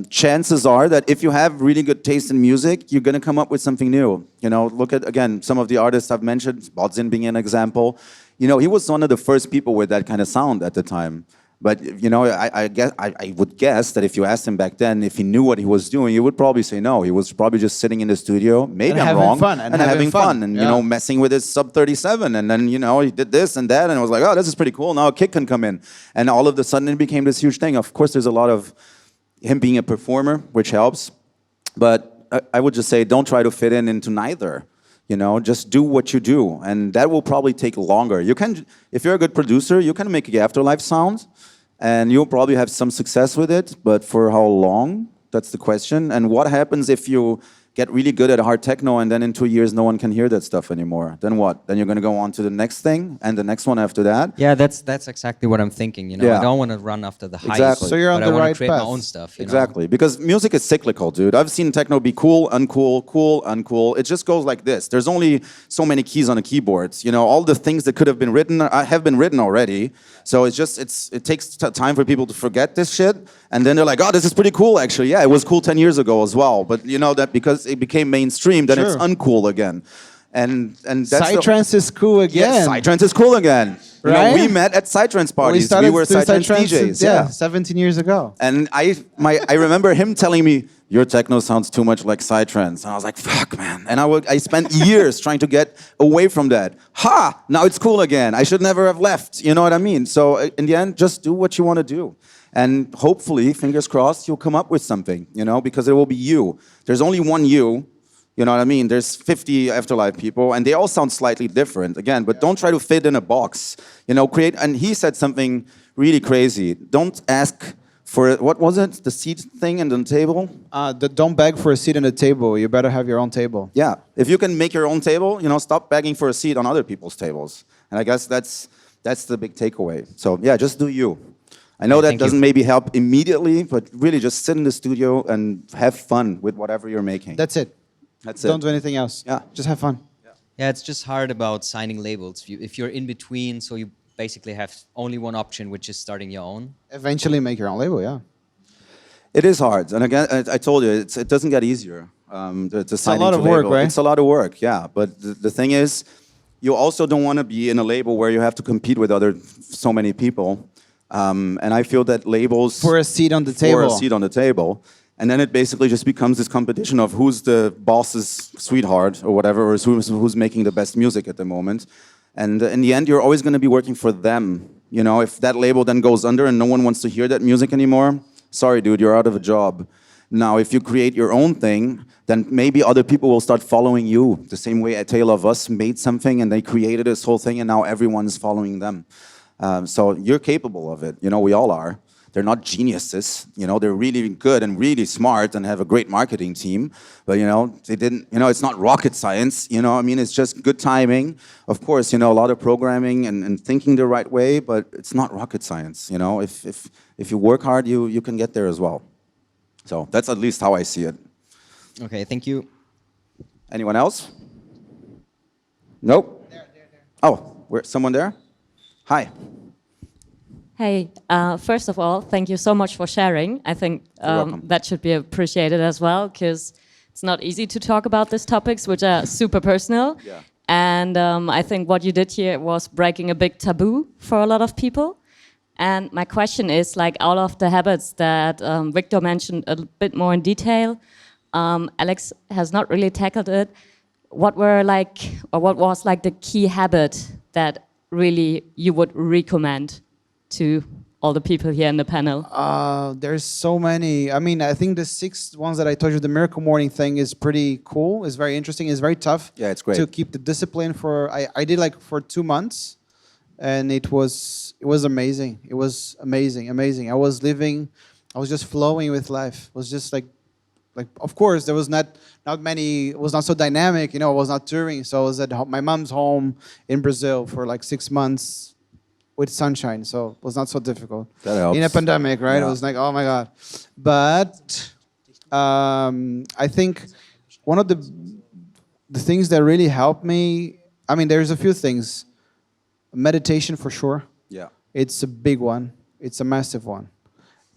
chances are that if you have really good taste in music, you're going to come up with something new. You know, look at, again, some of the artists I've mentioned, Bodzin being an example. You know, he was one of the first people with that kind of sound at the time. But, you know, I would guess that if you asked him back then if he knew what he was doing, he would probably say no. He was probably just sitting in the studio, maybe And I'm having wrong, fun, and having fun. and, Yeah. you know, messing with his sub 37. And then, you know, he did this and that, and I was like, oh, this is pretty cool. Now a kick can come in. And all of a sudden it became this huge thing. Of course, there's a lot of him being a performer, which helps. But I would just say don't try to fit into neither. You know, just do what you do. And that will probably take longer. You can, if you're a good producer, you can make an Afterlife sound. And you'll probably have some success with it, but for how long? That's the question. And what happens if you get really good at hard techno and then in 2 years no one can hear that stuff anymore? Then what? Then you're going to go on to the next thing and the next one after that? Yeah, that's exactly what I'm thinking. You know, Yeah. I don't want to run after the hype. Exactly. So you're on but the I want right to create path. my own stuff. You know? Exactly, because music is cyclical, dude. I've seen techno be cool, uncool, cool, uncool. It just goes like this. There's only so many keys on a keyboard. You know, all the things that could have been written have been written already. So it takes time for people to forget this shit, and then they're like, oh, this is pretty cool, actually. Yeah, it was cool 10 years ago as well. But you know that because it became mainstream, then it's Sure. uncool again. And that's Psytrance is cool again. Yes, Psytrance is cool again. You know, Right? we met at Psytrance parties. We started were doing Psytrance DJs. Yeah. 17 years ago. And I remember him telling me, your techno sounds too much like Psytrance. And I was like, fuck, man. And I spent years trying to get away from that. Ha! Now it's cool again. I should never have left. You know what I mean? So in the end, just do what you want to do. And hopefully, fingers crossed, you'll come up with something, you know, because it will be you. There's only one you. You know what I mean? There's 50 Afterlife people, and they all sound slightly different. Again, but don't try to fit in a box. You know, create. And he said something really crazy. Don't ask for, what was it? The seat thing and the table? Don't beg for a seat on the table. You better have your own table. Yeah. If you can make your own table, you know, stop begging for a seat on other people's tables. And I guess that's the big takeaway. So yeah, just do you. I know that thank you. doesn't maybe help immediately, but really just sit in the studio and have fun with whatever you're making. That's it. That's it. Don't do anything else. Yeah. Just have fun. Yeah, it's just hard about signing labels. If you're in between, so you basically have only one option, which is starting your own. Eventually make your own label, yeah. It is hard, and again, I told you, it doesn't get easier. To sign a lot into of work, label. right? It's a lot of work, yeah. But the thing is, you also don't want to be in a label where you have to compete with so many people. And I feel that labels For a seat on the table. for a seat on the table, and then it basically just becomes this competition of who's the boss's sweetheart or whatever, or who's making the best music at the moment. And in the end, you're always going to be working for them. You know, if that label then goes under and no one wants to hear that music anymore, sorry, dude, you're out of a job. Now, if you create your own thing, then maybe other people will start following you. The same way A Tale of Us made something and they created this whole thing and now everyone's following them. So you're capable of it. You know, we all are. They're not geniuses. You know, they're really good and really smart and have a great marketing team. But, you know, they didn't, you know, it's not rocket science. You know, I mean, it's just good timing. Of course, you know, a lot of programming and thinking the right way, but it's not rocket science. You know, if you work hard, you can get there as well. So that's at least how I see it. Okay, thank you. Anyone else? Nope. Oh, someone there? Hi. Hey, first of all, thank you so much for sharing. I think welcome. that should be appreciated as well, because it's not easy to talk about these topics, which are super personal. Yeah. And I think what you did here was breaking a big taboo for a lot of people. And my question is, like, out of the habits that Victor mentioned a bit more in detail, Alex has not really tackled it. What was like the key habit that really you would recommend to all the people here in the panel? There's so many. I mean, I think the 6 ones that I told you, the miracle morning thing is pretty cool. It's very interesting. It's very tough. Yeah, it's great. To keep the discipline for. I did like for 2 months, and it was amazing. It was amazing. I was just flowing with life. It was just like of course there was not many. It was not so dynamic. I was not touring, so I was at my mom's home in Brazil for like 6 months. With sunshine, so it was not so difficult. That helps. In a pandemic, right? Yeah. It was like, oh my god. But I think one of the things that really helped me. I mean, there's a few things. Meditation for sure. Yeah. It's a big one. It's a massive one.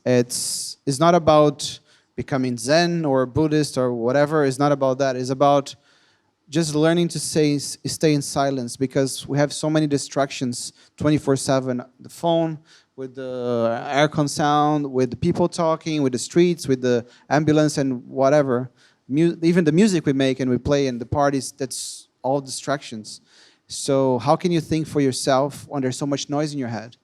It's not about becoming Zen or Buddhist or whatever. It's not about that. It's about just learning to stay in silence, because we have so many distractions 24/7. The phone, with the aircon sound, with the people talking, with the streets, with the ambulance and whatever. Even the music we make and we play in the parties, that's all distractions. So how can you think for yourself when there's so much noise in your head?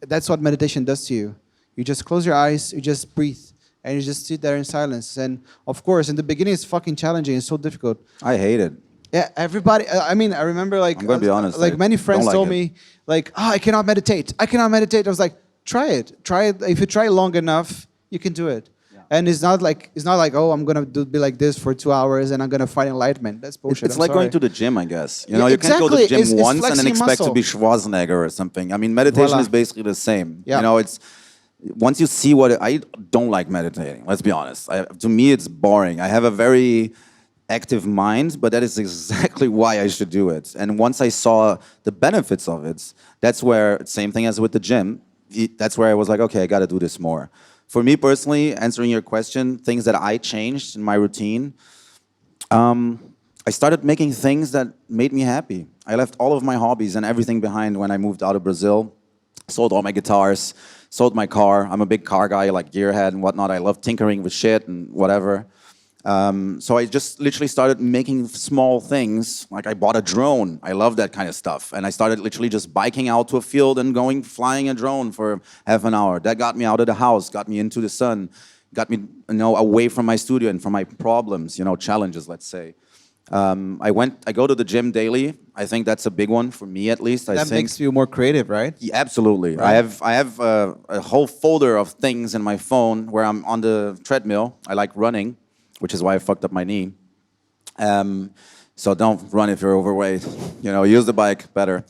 That's what meditation does to you. You just close your eyes, you just breathe. And you just sit there in silence. And of course, in the beginning, it's fucking challenging. It's so difficult. I hate it. Yeah, everybody. I mean, I remember like I'm gonna be honest, like I many friends don't like told it. me like, I cannot meditate. I cannot meditate. I was like, try it. Try it. If you try long enough, you can do it. Yeah. And it's not like oh, I'm gonna be like this for 2 hours and I'm gonna find enlightenment. That's bullshit. It's I'm like sorry. going to the gym, I guess. You Yeah, know, you can't go to the exactly. gym It's once and then flexing expect to muscle. be Schwarzenegger or something. I mean, meditation Voila. is basically the same. Yeah. You know, it's once you see I don't like meditating. Let's be honest. To me, it's boring. I have a very active mind, but that is exactly why I should do it. And once I saw the benefits of it, that's where, same thing as with the gym, that's where I was like, okay, I got to do this more. For me personally, answering your question, things that I changed in my routine, I started making things that made me happy. I left all of my hobbies and everything behind when I moved out of Brazil, sold all my guitars, sold my car. I'm a big car guy, like gearhead and whatnot. I love tinkering with shit and whatever. So I just literally started making small things. Like I bought a drone. I love that kind of stuff. And I started literally just biking out to a field and flying a drone for half an hour. That got me out of the house, got me into the sun, got me away from my studio and from my problems, challenges, let's say. I go to the gym daily. I think that's a big one for me, at least. That makes you more creative, right? Yeah, absolutely. Right. I have a whole folder of things in my phone where I'm on the treadmill. I like running, which is why I fucked up my knee. So don't run if you're overweight. Use the bike better.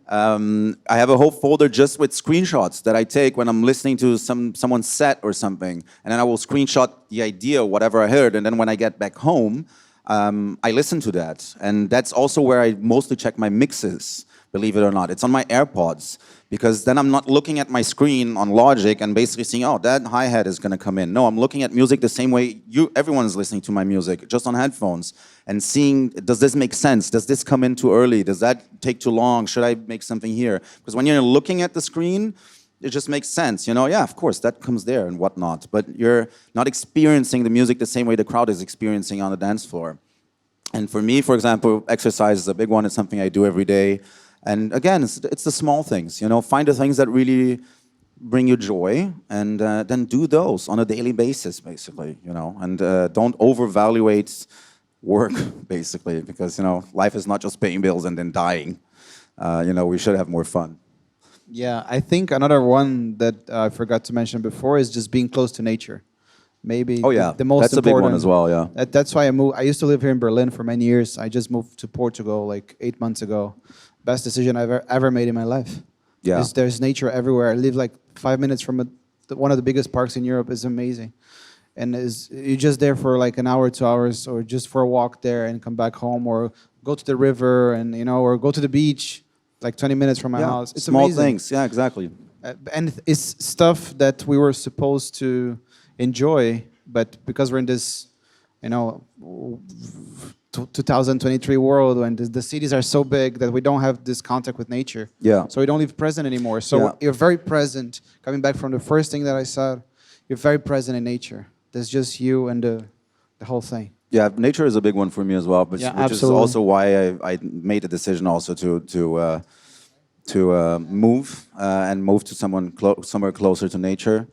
I have a whole folder just with screenshots that I take when I'm listening to someone's set or something, and then I will screenshot the idea, whatever I heard, and then when I get back home, I listen to that. And that's also where I mostly check my mixes, believe it or not. It's on my AirPods, because then I'm not looking at my screen on Logic and basically seeing, oh, that hi-hat is going to come in. No, I'm looking at music the same way everyone is listening to my music, just on headphones, and seeing, does this make sense? Does this come in too early? Does that take too long? Should I make something here? Because when you're looking at the screen, it just makes sense, yeah, of course, that comes there and whatnot, but you're not experiencing the music the same way the crowd is experiencing on the dance floor. And for me, for example, exercise is a big one. It's something I do every day. And again, it's the small things, find the things that really bring you joy, and then do those on a daily basis, basically, and don't overvaluate work, basically, because, life is not just paying bills and then dying. We should have more fun. Yeah, I think another one that I forgot to mention before is just being close to nature. Maybe Oh yeah, the most that's a big one important. as well. Yeah. That's why I moved. I used to live here in Berlin for many years. I just moved to Portugal like 8 months ago. Best decision I've ever made in my life. Yeah. There's nature everywhere. I live like 5 minutes from one of the biggest parks in Europe. It's amazing. And you're just there for like an hour, 2 hours, or just for a walk there and come back home, or go to the river and or go to the beach, like 20 minutes from my Yeah, house. It's small amazing. things. Yeah, exactly. And it's stuff that we were supposed to enjoy, but because we're in this, 2023 world when the cities are so big that we don't have this contact with nature. Yeah. So we don't live present anymore. So Yeah. you're very present. Coming back from the first thing that I said, you're very present in nature. There's just you and the whole thing. Yeah, nature is a big one for me as well, which is absolutely. also why I made a decision also to move and move to somewhere closer to nature.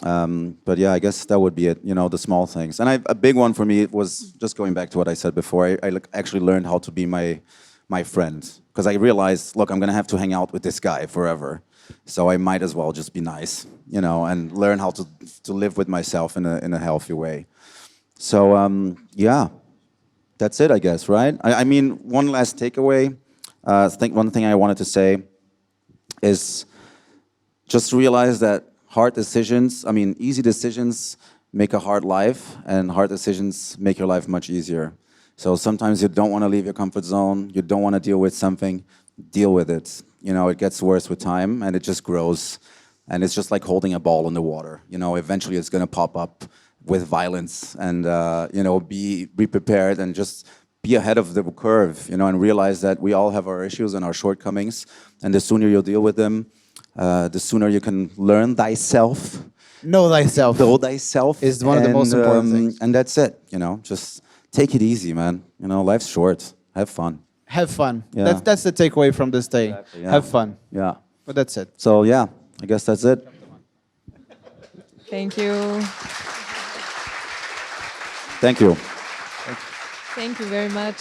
But yeah, I guess that would be it. The small things. And a big one for me was just going back to what I said before. I actually learned how to be my friend, because I realized, look, I'm gonna have to hang out with this guy forever, so I might as well just be nice, and learn how to live with myself in a healthy way. So yeah, that's it, I guess, right? I mean, one last takeaway. One thing I wanted to say is just realize that easy decisions make a hard life, and hard decisions make your life much easier. So sometimes you don't want to leave your comfort zone, you don't want to deal with something, deal with it. It gets worse with time, and it just grows. And it's just like holding a ball in the water. Eventually it's going to pop up with violence, and be prepared and just be ahead of the curve, and realize that we all have our issues and our shortcomings, and the sooner you deal with them, the sooner you can learn thyself. Know thyself. Know thyself is one of the most important things. And that's it. Just take it easy, man. Life's short. Have fun. Have fun. Yeah. That's the takeaway from this day. Exactly, yeah. Have fun. Yeah. But that's it. So yeah, I guess that's it. Thank you. Thank you. Thank you very much.